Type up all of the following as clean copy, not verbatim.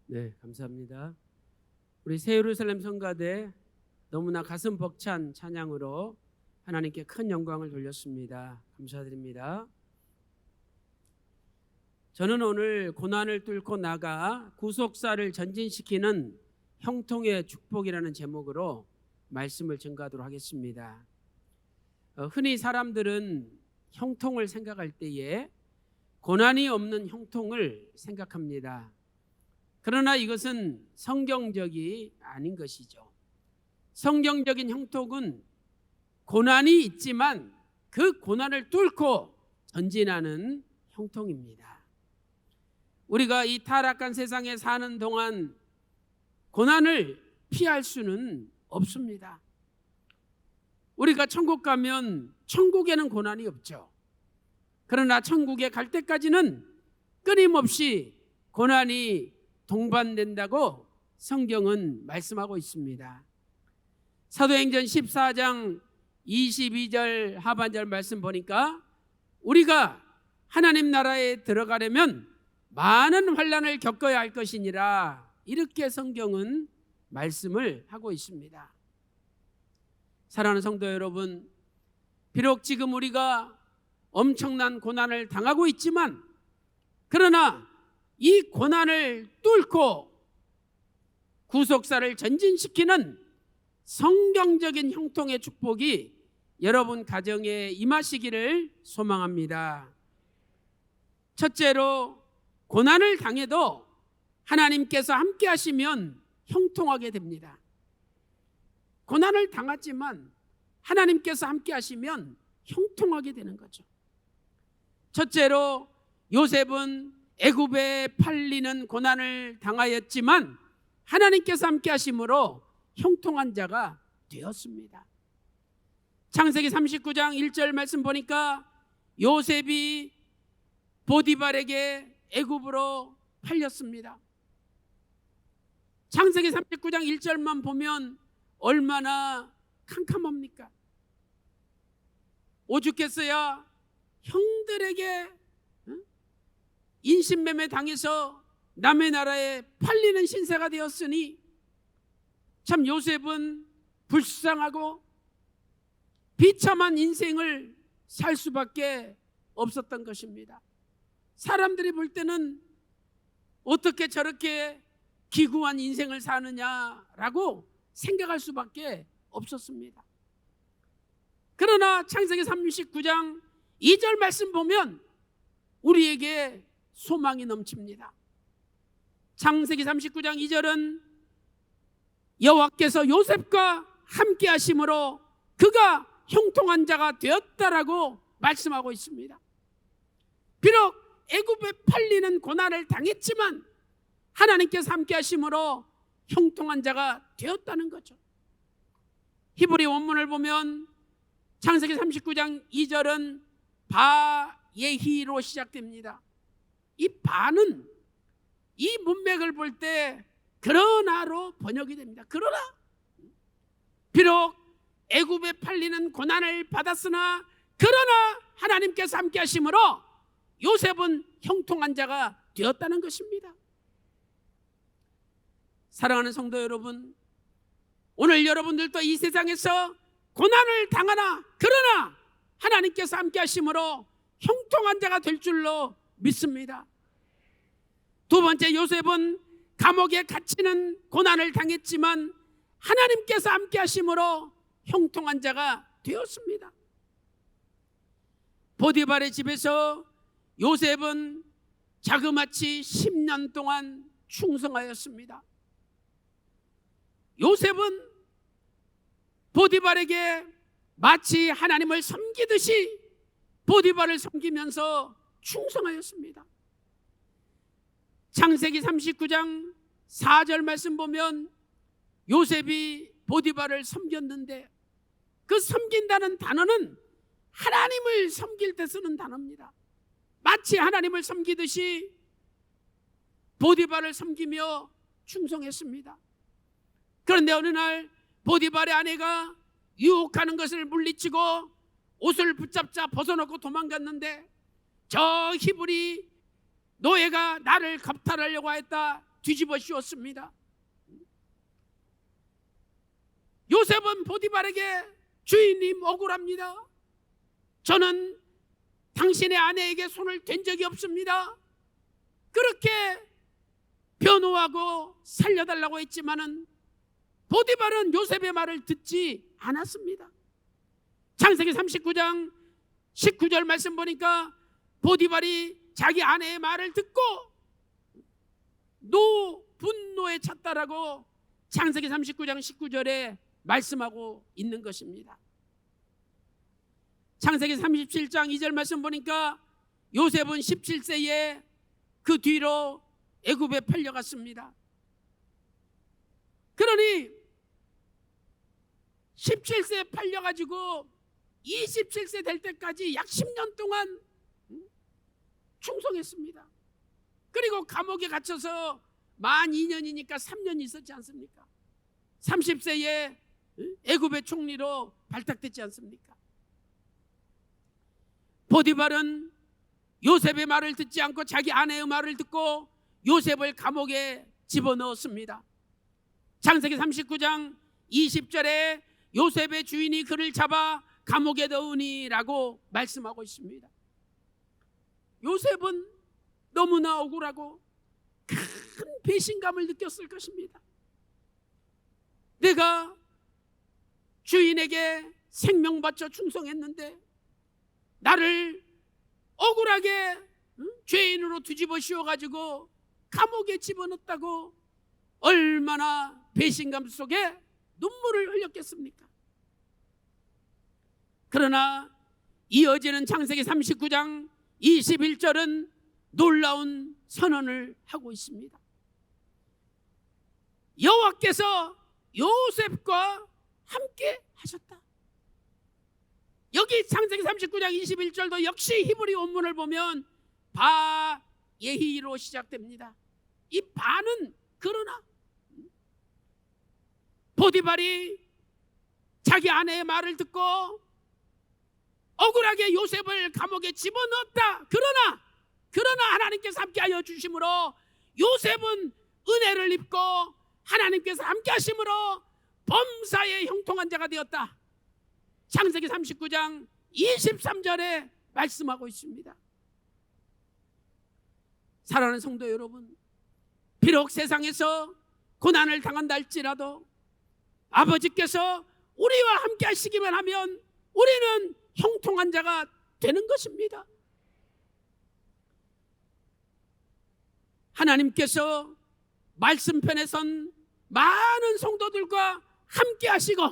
네, 감사합니다. 우리 새예루살렘 성가대 너무나 가슴 벅찬 찬양으로 하나님께 큰 영광을 돌렸습니다. 감사드립니다. 저는 오늘 고난을 뚫고 나가 구속사를 전진시키는 형통의 축복이라는 제목으로 말씀을 전가하도록 하겠습니다. 흔히 사람들은 형통을 생각할 때에 고난이 없는 형통을 생각합니다. 그러나 이것은 성경적이 아닌 것이죠. 성경적인 형통은 고난이 있지만 그 고난을 뚫고 전진하는 형통입니다. 우리가 이 타락한 세상에 사는 동안 고난을 피할 수는 없습니다. 우리가 천국 가면 천국에는 고난이 없죠. 그러나 천국에 갈 때까지는 끊임없이 고난이 동반된다고 성경은 말씀하고 있습니다. 사도행전 14장 22절 하반절 말씀 보니까 우리가 하나님 나라에 들어가려면 많은 환난을 겪어야 할 것이니라, 이렇게 성경은 말씀을 하고 있습니다. 사랑하는 성도 여러분, 비록 지금 우리가 엄청난 고난을 당하고 있지만, 그러나 이 고난을 뚫고 구속사를 전진시키는 성경적인 형통의 축복이 여러분 가정에 임하시기를 소망합니다. 첫째로, 고난을 당해도 하나님께서 함께 하시면 형통하게 됩니다. 고난을 당하지만 하나님께서 함께 하시면 형통하게 되는 거죠. 첫째로, 요셉은 애굽에 팔리는 고난을 당하였지만 하나님께서 함께 하심으로 형통한 자가 되었습니다. 창세기 39장 1절 말씀 보니까 요셉이 보디발에게 애굽으로 팔렸습니다. 창세기 39장 1절만 보면 얼마나 캄캄합니까? 오죽했어야 형들에게 인신매매 당해서 남의 나라에 팔리는 신세가 되었으니 참 요셉은 불쌍하고 비참한 인생을 살 수밖에 없었던 것입니다. 사람들이 볼 때는 어떻게 저렇게 기구한 인생을 사느냐라고 생각할 수밖에 없었습니다. 그러나 창세기 39장 2절 말씀 보면 우리에게 소망이 넘칩니다. 창세기 39장 2절은 여호와께서 요셉과 함께 하심으로 그가 형통한 자가 되었다라고 말씀하고 있습니다. 비록 애굽에 팔리는 고난을 당했지만 하나님께서 함께 하심으로 형통한 자가 되었다는 거죠. 히브리 원문을 보면 창세기 39장 2절은 바예히로 시작됩니다. 이 바는 이 문맥을 볼 때 그러나로 번역이 됩니다. 그러나 비록 애굽에 팔리는 고난을 받았으나 그러나 하나님께서 함께 하심으로 요셉은 형통한 자가 되었다는 것입니다. 사랑하는 성도 여러분, 오늘 여러분들도 이 세상에서 고난을 당하나 그러나 하나님께서 함께 하심으로 형통한 자가 될 줄로 믿습니다. 두 번째, 요셉은 감옥에 갇히는 고난을 당했지만 하나님께서 함께 하심으로 형통한 자가 되었습니다. 보디발의 집에서 요셉은 자그마치 10년 동안 충성하였습니다. 요셉은 보디발에게 마치 하나님을 섬기듯이 보디발을 섬기면서 충성하였습니다. 창세기 39장 4절 말씀 보면 요셉이 보디발을 섬겼는데 그 섬긴다는 단어는 하나님을 섬길 때 쓰는 단어입니다. 마치 하나님을 섬기듯이 보디발을 섬기며 충성했습니다. 그런데 어느 날 보디발의 아내가 유혹하는 것을 물리치고 옷을 붙잡자 벗어놓고 도망갔는데 저 히브리 노예가 나를 겁탈하려고 했다, 뒤집어 씌웠습니다. 요셉은 보디발에게 주인님 억울합니다. 저는 당신의 아내에게 손을 댄 적이 없습니다. 그렇게 변호하고 살려달라고 했지만은 보디발은 요셉의 말을 듣지 않았습니다. 창세기 39장 19절 말씀 보니까 보디발이 자기 아내의 말을 듣고 분노에 찼다라고 창세기 39장 19절에 말씀하고 있는 것입니다. 창세기 37장 2절 말씀 보니까 요셉은 17세에 그 뒤로 애굽에 팔려갔습니다. 그러니 17세에 팔려가지고 27세 될 때까지 약 10년 동안 충성했습니다. 그리고 감옥에 갇혀서 만 2년이니까 3년 있었지 않습니까? 30세에 애굽의 총리로 발탁됐지 않습니까? 보디발은 요셉의 말을 듣지 않고 자기 아내의 말을 듣고 요셉을 감옥에 집어넣었습니다. 창세기 39장 20절에 요셉의 주인이 그를 잡아 감옥에 넣으니라고 말씀하고 있습니다. 요셉은 너무나 억울하고 큰 배신감을 느꼈을 것입니다. 내가 주인에게 생명 바쳐 충성했는데 나를 억울하게 죄인으로 뒤집어 씌워가지고 감옥에 집어넣었다고 얼마나 배신감 속에 눈물을 흘렸겠습니까? 그러나 이어지는 창세기 39장 21절은 놀라운 선언을 하고 있습니다. 여호와께서 요셉과 함께 하셨다. 여기 창세기 39장 21절도 역시 히브리 원문을 보면 바 예히로 시작됩니다. 이 바는 그러나, 보디발이 자기 아내의 말을 듣고 억울하게 요셉을 감옥에 집어넣었다. 그러나 하나님께서 함께하여 주심으로 요셉은 은혜를 입고 하나님께서 함께하심으로 범사에 형통한 자가 되었다. 창세기 39장 23절에 말씀하고 있습니다. 사랑하는 성도 여러분, 비록 세상에서 고난을 당한다 할지라도 아버지께서 우리와 함께 하시기만 하면 우리는 형통한 자가 되는 것입니다. 하나님께서 말씀편에 선 많은 성도들과 함께 하시고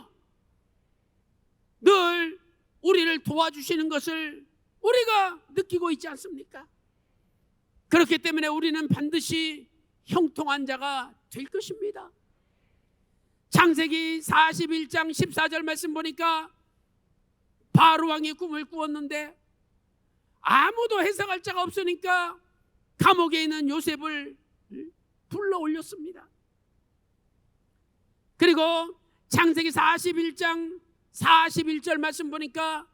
늘 우리를 도와주시는 것을 우리가 느끼고 있지 않습니까? 그렇기 때문에 우리는 반드시 형통한 자가 될 것입니다. 창세기 41장 14절 말씀 보니까 바로 왕이 꿈을 꾸었는데 아무도 해석할 자가 없으니까 감옥에 있는 요셉을 불러 올렸습니다. 그리고 창세기 41장 41절 말씀 보니까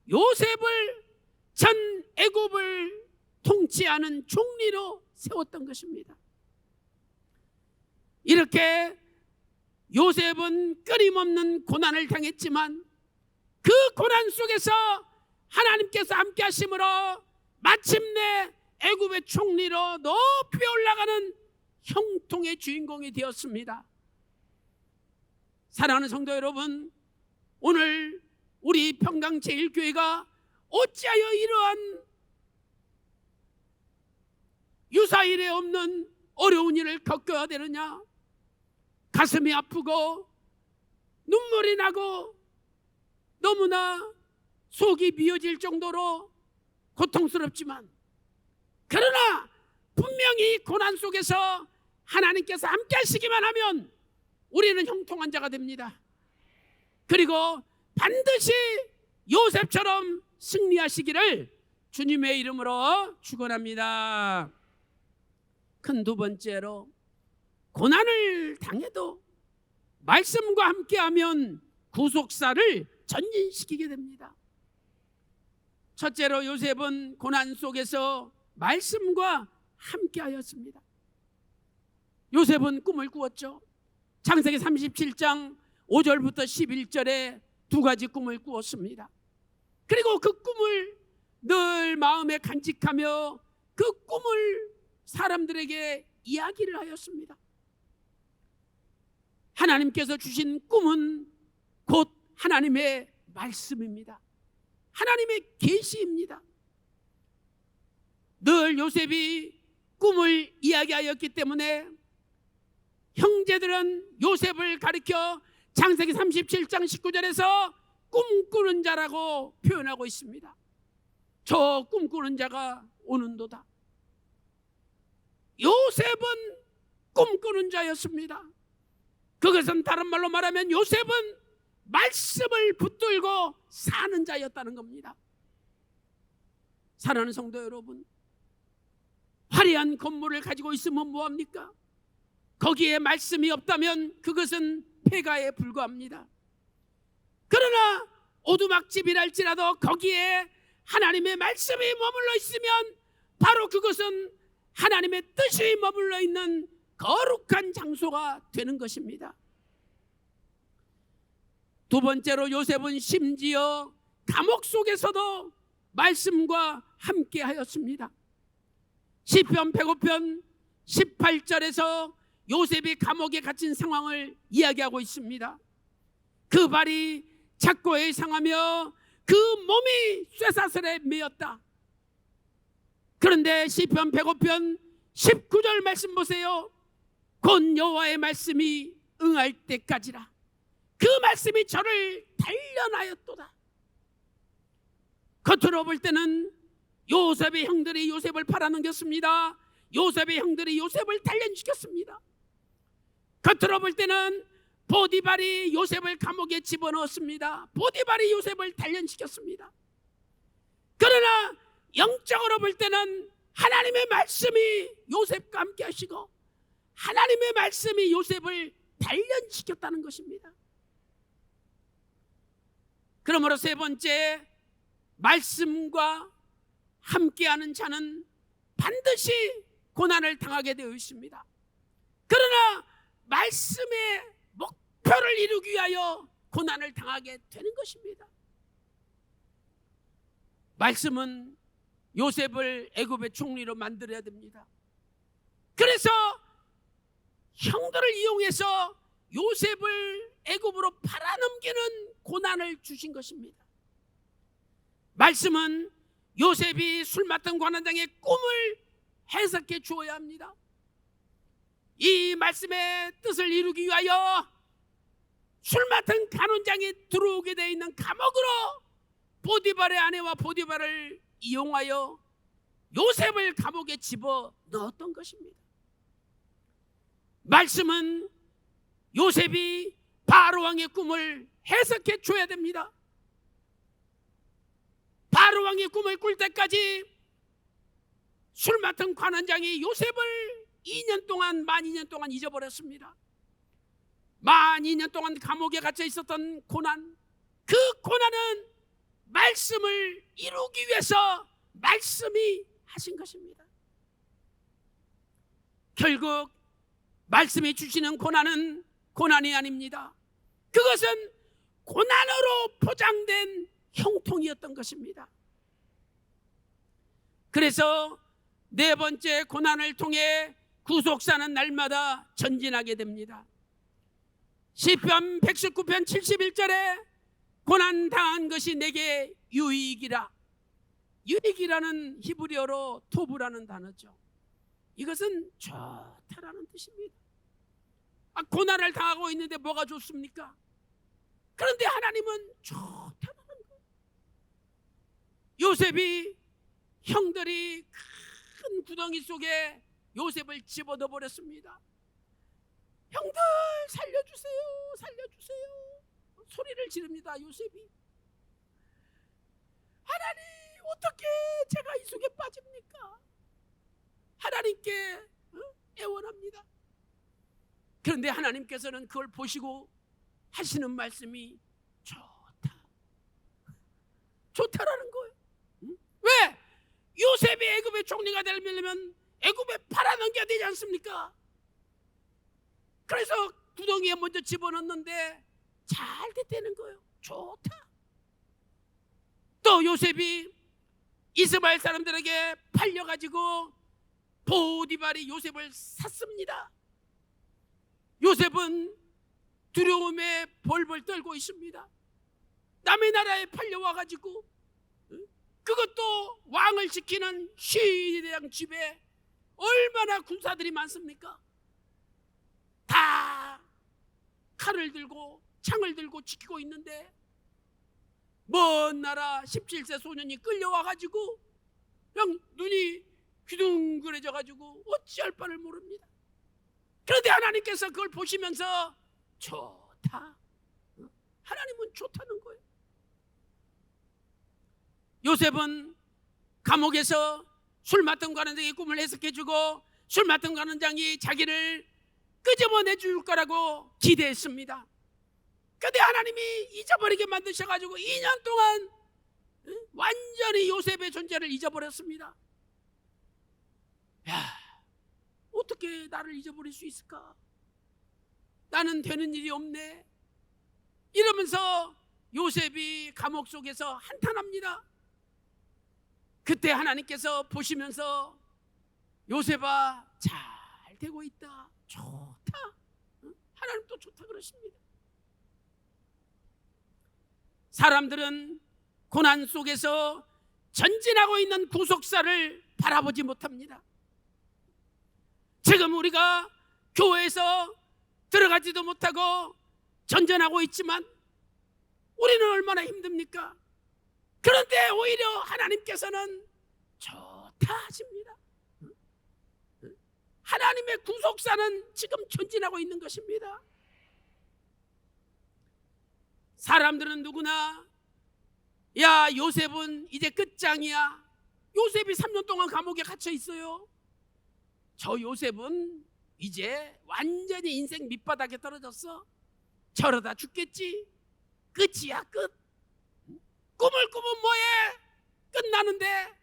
요셉을 전 애굽을 통치하는 총리로 세웠던 것입니다. 이렇게 요셉은 끊임없는 고난을 당했지만 그 고난 속에서 하나님께서 함께 하심으로 마침내 애굽의 총리로 높이 올라가는 형통의 주인공이 되었습니다. 사랑하는 성도 여러분, 오늘 우리 평강제일교회가 어찌하여 이러한 유사일에 없는 어려운 일을 겪어야 되느냐? 가슴이 아프고 눈물이 나고 너무나 속이 미어질 정도로 고통스럽지만, 그러나 분명히 고난 속에서 하나님께서 함께 하시기만 하면 우리는 형통한 자가 됩니다. 그리고 반드시 요셉처럼 승리하시기를 주님의 이름으로 축원합니다. 큰 두 번째로, 고난을 당해도 말씀과 함께하면 구속사를 전진시키게 됩니다. 첫째로 요셉은 고난 속에서 말씀과 함께하였습니다. 요셉은 꿈을 꾸었죠. 창세기 37장 5절부터 11절에 두 가지 꿈을 꾸었습니다. 그리고 그 꿈을 늘 마음에 간직하며 그 꿈을 사람들에게 이야기를 하였습니다. 하나님께서 주신 꿈은 곧 하나님의 말씀입니다. 하나님의 계시입니다. 늘 요셉이 꿈을 이야기하였기 때문에 형제들은 요셉을 가리켜 창세기 37장 19절에서 꿈꾸는 자라고 표현하고 있습니다. 저 꿈꾸는 자가 오는도다. 요셉은 꿈꾸는 자였습니다. 그것은 다른 말로 말하면 요셉은 말씀을 붙들고 사는 자였다는 겁니다. 사랑하는 성도 여러분, 화려한 건물을 가지고 있으면 뭐합니까? 거기에 말씀이 없다면 그것은 폐가에 불과합니다. 그러나 오두막집이랄지라도 거기에 하나님의 말씀이 머물러 있으면 바로 그것은 하나님의 뜻이 머물러 있는 거룩한 장소가 되는 것입니다. 두 번째로 요셉은 심지어 감옥 속에서도 말씀과 함께 하였습니다. 시편 105편 18절에서 요셉이 감옥에 갇힌 상황을 이야기하고 있습니다. 그 발이 착고에 상하며 그 몸이 쇠사슬에 매였다. 그런데 시편 105편 19절 말씀 보세요. 곧 여호와의 말씀이 응할 때까지라. 그 말씀이 저를 단련하였도다. 겉으로 볼 때는 요셉의 형들이 요셉을 팔아넘겼습니다. 요셉의 형들이 요셉을 단련시켰습니다. 겉으로 볼 때는 보디발이 요셉을 감옥에 집어넣었습니다. 보디발이 요셉을 단련시켰습니다. 그러나 영적으로 볼 때는 하나님의 말씀이 요셉과 함께 하시고 하나님의 말씀이 요셉을 단련시켰다는 것입니다. 그러므로 세 번째, 말씀과 함께하는 자는 반드시 고난을 당하게 되어 있습니다. 그러나 말씀의 목표를 이루기 위하여 고난을 당하게 되는 것입니다. 말씀은 요셉을 애굽의 총리로 만들어야 됩니다. 그래서 형들을 이용해서 요셉을 애굽으로 팔아넘기는 고난을 주신 것입니다. 말씀은 요셉이 술 맡은 관원장의 꿈을 해석해 주어야 합니다. 이 말씀의 뜻을 이루기 위하여 술 맡은 간원장이 들어오게 되어 있는 감옥으로 보디발의 아내와 보디발을 이용하여 요셉을 감옥에 집어 넣었던 것입니다. 말씀은 요셉이 바로왕의 꿈을 해석해 줘야 됩니다. 바로왕의 꿈을 꿀 때까지 술 맡은 관원장이 요셉을 2년 동안, 만 2년 동안 잊어버렸습니다. 만 2년 동안 감옥에 갇혀 있었던 고난, 그 고난은 말씀을 이루기 위해서 말씀이 하신 것입니다. 결국 말씀이 주시는 고난은 고난이 아닙니다. 그것은 고난으로 포장된 형통이었던 것입니다. 그래서 네 번째, 고난을 통해 구속사는 날마다 전진하게 됩니다. 시편 119편 71절에 고난 당한 것이 내게 유익이라. 유익이라는 히브리어로 토브라는 단어죠. 이것은 좋다라는 뜻입니다. 고난을 당하고 있는데 뭐가 좋습니까? 그런데 하나님은 좋다라는 거예요. 요셉이 형들이 큰 구덩이 속에 요셉을 집어넣어 버렸습니다. 형들 살려주세요, 살려주세요 소리를 지릅니다. 요셉이. 하나님, 어떻게 제가 이 속에 빠집니까? 하나님께 애원합니다. 그런데 하나님께서는 그걸 보시고 하시는 말씀이 좋다, 좋다라는 거예요. 왜? 요셉이 애굽의 총리가 되려면 애굽에 팔아넘겨야 되지 않습니까? 그래서 구덩이에 먼저 집어넣는데 잘 됐다는 거예요. 좋다. 또 요셉이 이스마엘 사람들에게 팔려가지고 보디발이 요셉을 샀습니다. 요셉은 두려움에 벌벌 떨고 있습니다. 남의 나라에 팔려와가지고 그것도 왕을 지키는 시대양 집에 얼마나 군사들이 많습니까? 다 칼을 들고 창을 들고 지키고 있는데 먼 나라 17세 소년이 끌려와가지고 그냥 눈이 귀둥그레져가지고 어찌할 바를 모릅니다. 그런데 하나님께서 그걸 보시면서 좋다. 하나님은 좋다는 거예요. 요셉은 감옥에서 술 맡은 관원장이 꿈을 해석해주고 술 맡은 관원장이 자기를 끄집어내줄 거라고 기대했습니다. 그런데 하나님이 잊어버리게 만드셔가지고 2년 동안 완전히 요셉의 존재를 잊어버렸습니다. 야, 어떻게 나를 잊어버릴 수 있을까? 나는 되는 일이 없네. 이러면서 요셉이 감옥 속에서 한탄합니다. 그때 하나님께서 보시면서 요셉아 잘 되고 있다. 좋다. 하나님도 좋다 그러십니다. 사람들은 고난 속에서 전진하고 있는 구속사를 바라보지 못합니다. 지금 우리가 교회에서 들어가지도 못하고 전전하고 있지만 우리는 얼마나 힘듭니까? 그런데 오히려 하나님께서는 좋다 하십니다. 하나님의 구속사는 지금 전진하고 있는 것입니다. 사람들은 누구나 야 요셉은 이제 끝장이야. 요셉이 3년 동안 감옥에 갇혀 있어요. 저 요셉은 이제 완전히 인생 밑바닥에 떨어졌어. 저러다 죽겠지. 끝이야 끝. 꿈을 꾸면 뭐해? 끝나는데.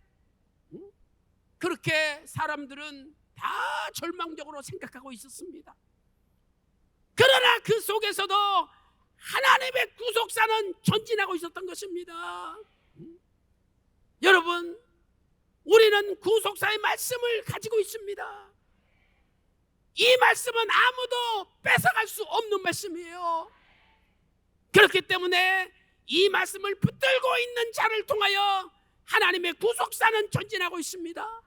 그렇게 사람들은 다 절망적으로 생각하고 있었습니다. 그러나 그 속에서도 하나님의 구속사는 전진하고 있었던 것입니다. 여러분, 우리는 구속사의 말씀을 가지고 있습니다. 이 말씀은 아무도 뺏어갈 수 없는 말씀이에요. 그렇기 때문에 이 말씀을 붙들고 있는 자를 통하여 하나님의 구속사는 전진하고 있습니다.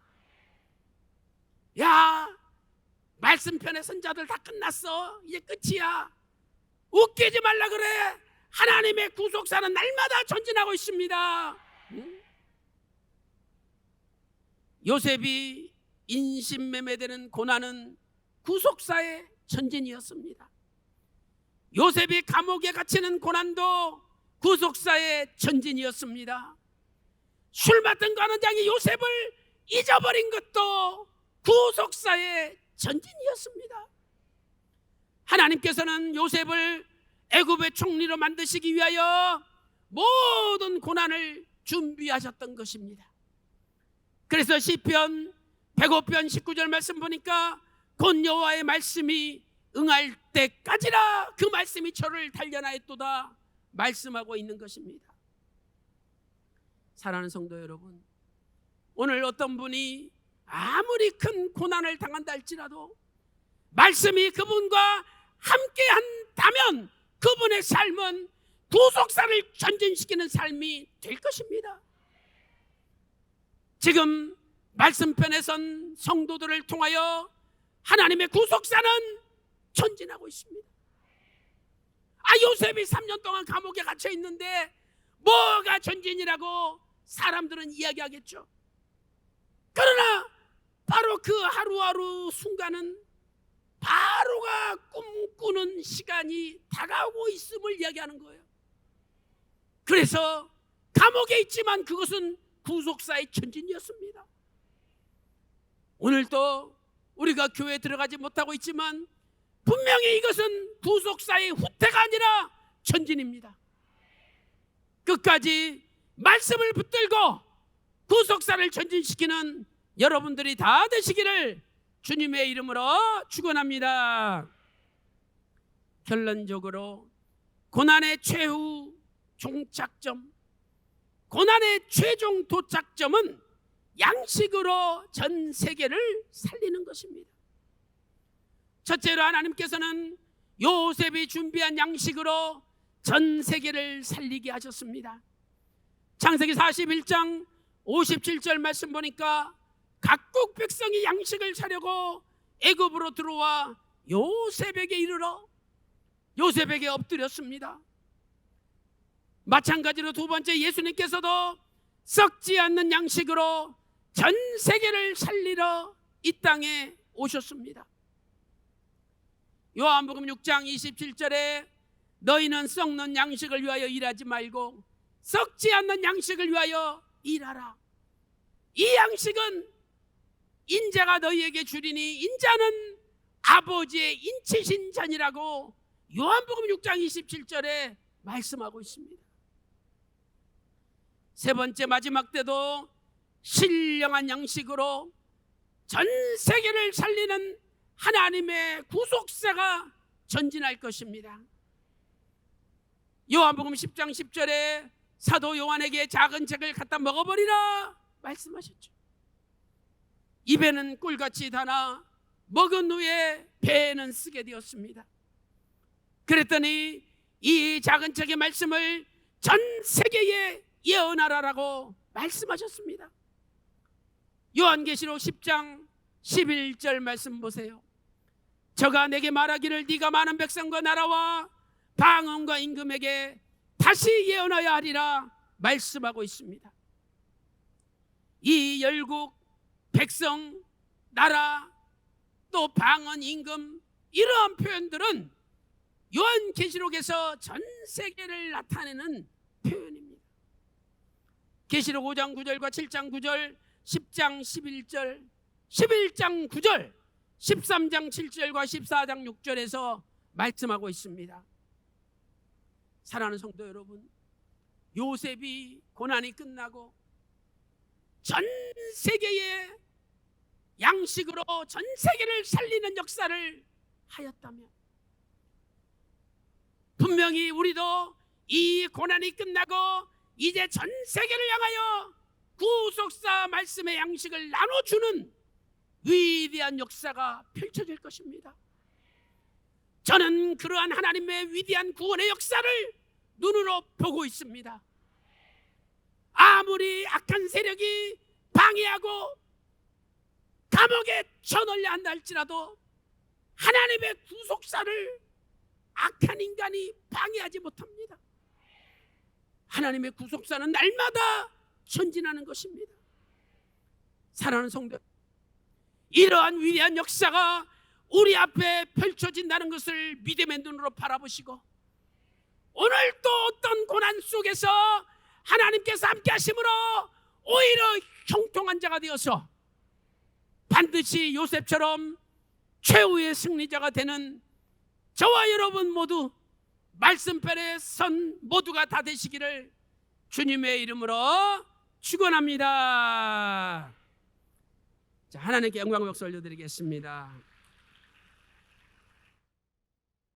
야, 말씀편의 선자들 다 끝났어. 이제 끝이야. 웃기지 말라 그래. 하나님의 구속사는 날마다 전진하고 있습니다. 요셉이 인신매매되는 고난은 구속사의 전진이었습니다. 요셉이 감옥에 갇히는 고난도 구속사의 전진이었습니다. 술 맡은 관원장이 요셉을 잊어버린 것도 구속사의 전진이었습니다. 하나님께서는 요셉을 애굽의 총리로 만드시기 위하여 모든 고난을 준비하셨던 것입니다. 그래서 시편 105편 19절 말씀 보니까 곧 여호와의 말씀이 응할 때까지라 그 말씀이 저를 단련하였도다 말씀하고 있는 것입니다. 사랑하는 성도 여러분, 오늘 어떤 분이 아무리 큰 고난을 당한다 할지라도 말씀이 그분과 함께 한다면 그분의 삶은 구속사를 전진시키는 삶이 될 것입니다. 지금 말씀편에 선 성도들을 통하여 하나님의 구속사는 전진하고 있습니다. 요셉이 3년 동안 감옥에 갇혀 있는데 뭐가 전진이라고 사람들은 이야기하겠죠. 그러나 바로 그 하루하루 순간은 바로가 꿈꾸는 시간이 다가오고 있음을 이야기하는 거예요. 그래서 감옥에 있지만 그것은 구속사의 전진이었습니다. 오늘도 우리가 교회에 들어가지 못하고 있지만 분명히 이것은 구속사의 후퇴가 아니라 전진입니다. 끝까지 말씀을 붙들고 구속사를 전진시키는 여러분들이 다 되시기를 주님의 이름으로 축원합니다. 결론적으로 고난의 최후 종착점, 고난의 최종 도착점은 양식으로 전 세계를 살리는 것입니다. 첫째로 하나님께서는 요셉이 준비한 양식으로 전 세계를 살리게 하셨습니다. 창세기 41장 57절 말씀 보니까 각국 백성이 양식을 사려고 애굽으로 들어와 요셉에게 이르러 요셉에게 엎드렸습니다. 마찬가지로 두 번째, 예수님께서도 썩지 않는 양식으로 전 세계를 살리러 이 땅에 오셨습니다. 요한복음 6장 27절에 너희는 썩는 양식을 위하여 일하지 말고 썩지 않는 양식을 위하여 일하라. 이 양식은 인자가 너희에게 주리니 인자는 아버지의 인치신 잔이라고 요한복음 6장 27절에 말씀하고 있습니다. 세 번째, 마지막 때도 신령한 양식으로 전 세계를 살리는 하나님의 구속사가 전진할 것입니다. 요한복음 10장 10절에 사도 요한에게 작은 책을 갖다 먹어버리라 말씀하셨죠. 입에는 꿀같이 다나 먹은 후에 배에는 쓰게 되었습니다. 그랬더니 이 작은 책의 말씀을 전 세계에 예언하라라고 말씀하셨습니다. 요한계시록 10장 11절 말씀 보세요. 저가 내게 말하기를 네가 많은 백성과 나라와 방언과 임금에게 다시 예언하여 하리라 말씀하고 있습니다. 이 열국, 백성, 나라, 또 방언, 임금, 이러한 표현들은 요한계시록에서 전 세계를 나타내는 표현입니다. 계시록 5장 9절과 7장 9절, 10장 11절, 11장 9절, 13장 7절과 14장 6절에서 말씀하고 있습니다. 사랑하는 성도 여러분, 요셉이 고난이 끝나고 전 세계의 양식으로 전 세계를 살리는 역사를 하였다면 분명히 우리도 이 고난이 끝나고 이제 전 세계를 향하여 구속사 말씀의 양식을 나눠주는 위대한 역사가 펼쳐질 것입니다. 저는 그러한 하나님의 위대한 구원의 역사를 눈으로 보고 있습니다. 아무리 악한 세력이 방해하고 감옥에 쳐넣으려 한다 할지라도 하나님의 구속사를 악한 인간이 방해하지 못합니다. 하나님의 구속사는 날마다 전진하는 것입니다. 사랑하는 성도, 이러한 위대한 역사가 우리 앞에 펼쳐진다는 것을 믿음의 눈으로 바라보시고 오늘 또 어떤 고난 속에서 하나님께서 함께 하심으로 오히려 형통한 자가 되어서 반드시 요셉처럼 최후의 승리자가 되는 저와 여러분 모두 말씀편에 선 모두가 다 되시기를 주님의 이름으로 축원합니다. 자, 하나님께 영광 박수 올려드리겠습니다.